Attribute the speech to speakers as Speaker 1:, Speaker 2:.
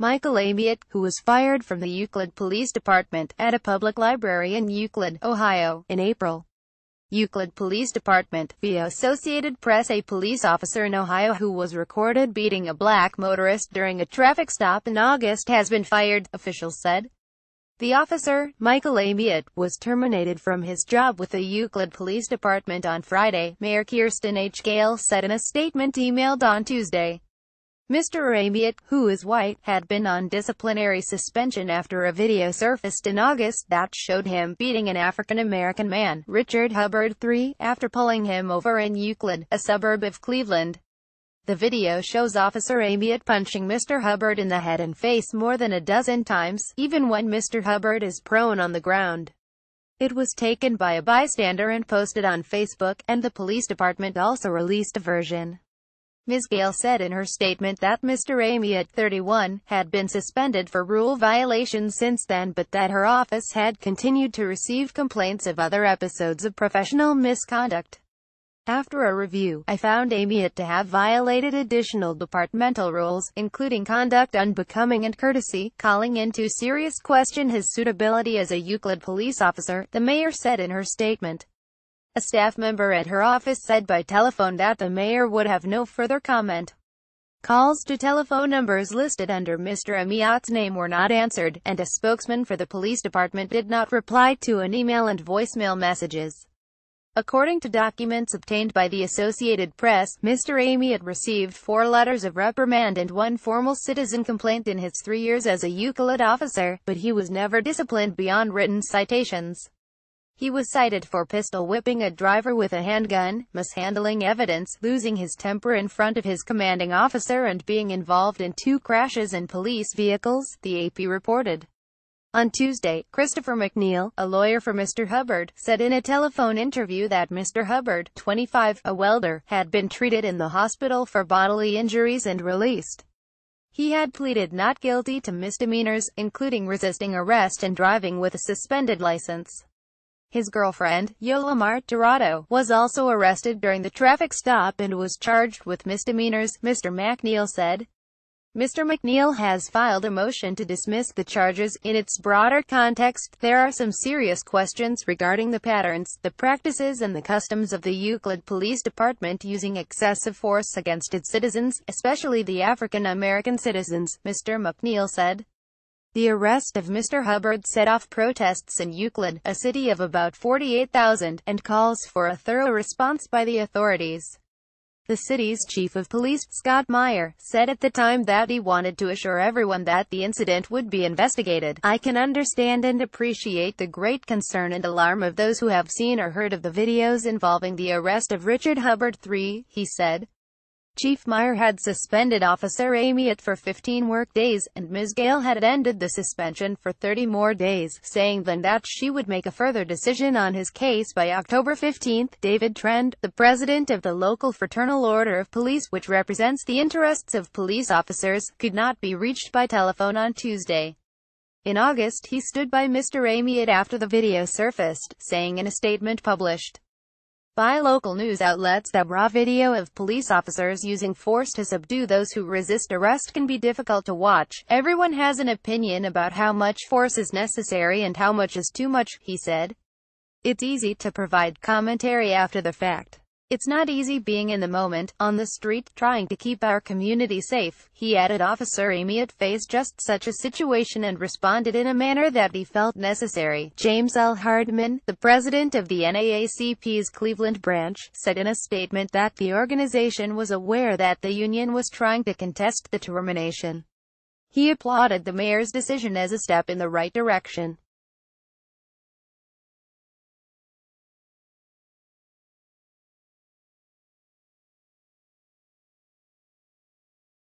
Speaker 1: Michael Amiott, who was fired from the Euclid Police Department at a public library in Euclid, Ohio, in April. Euclid Police Department, via Associated Press. A police officer in Ohio who was recorded beating a black motorist during a traffic stop in August has been fired, officials said. The officer, Michael Amiott, was terminated from his job with the Euclid Police Department on Friday, Mayor Kirsten H. Gale said in a statement emailed on Tuesday. Mr. Amiott, who is white, had been on disciplinary suspension after a video surfaced in August that showed him beating an African-American man, Richard Hubbard, 3, after pulling him over in Euclid, a suburb of Cleveland. The video shows Officer Amiott punching Mr. Hubbard in the head and face more than a dozen times, even when Mr. Hubbard is prone on the ground. It was taken by a bystander and posted on Facebook, and the police department also released a version. Ms. Gale said in her statement that Mr. Amiott, 31, had been suspended for rule violations since then, but that her office had continued to receive complaints of other episodes of professional misconduct. After a review, I found Amiott to have violated additional departmental rules, including conduct unbecoming and courtesy, calling into serious question his suitability as a Euclid police officer, the mayor said in her statement. A staff member at her office said by telephone that the mayor would have no further comment. Calls to telephone numbers listed under Mr. Amiott's name were not answered, and a spokesman for the police department did not reply to an email and voicemail messages. According to documents obtained by the Associated Press, Mr. Amiott received 4 letters of reprimand and 1 formal citizen complaint in his 3 years as a Euclid officer, but he was never disciplined beyond written citations. He was cited for pistol whipping a driver with a handgun, mishandling evidence, losing his temper in front of his commanding officer, and being involved in 2 crashes in police vehicles, the AP reported. On Tuesday, Christopher McNeil, a lawyer for Mr. Hubbard, said in a telephone interview that Mr. Hubbard, 25, a welder, had been treated in the hospital for bodily injuries and released. He had pleaded not guilty to misdemeanors, including resisting arrest and driving with a suspended license. His girlfriend, Yolamar Dorado, was also arrested during the traffic stop and was charged with misdemeanors, Mr. McNeil said. Mr. McNeil has filed a motion to dismiss the charges. In its broader context, there are some serious questions regarding the patterns, the practices and the customs of the Euclid Police Department using excessive force against its citizens, especially the African American citizens, Mr. McNeil said. The arrest of Mr. Hubbard set off protests in Euclid, a city of about 48,000, and calls for a thorough response by the authorities. The city's chief of police, Scott Meyer, said at the time that he wanted to assure everyone that the incident would be investigated. I can understand and appreciate the great concern and alarm of those who have seen or heard of the videos involving the arrest of Richard Hubbard, 3, he said. Chief Meyer had suspended Officer Amiott for 15 work days, and Ms. Gale had ended the suspension for 30 more days, saying then that she would make a further decision on his case by October 15. David Trend, the president of the local Fraternal Order of Police, which represents the interests of police officers, could not be reached by telephone on Tuesday. In August, he stood by Mr. Amiott after the video surfaced, saying in a statement published by local news outlets that raw video of police officers using force to subdue those who resist arrest can be difficult to watch. Everyone has an opinion about how much force is necessary and how much is too much, he said. It's easy to provide commentary after the fact. It's not easy being in the moment, on the street, trying to keep our community safe, he added. Officer Amiott faced just such a situation and responded in a manner that he felt necessary. James L. Hardman, the president of the NAACP's Cleveland branch, said in a statement that the organization was aware that the union was trying to contest the termination. He applauded the mayor's decision as a step in the right direction.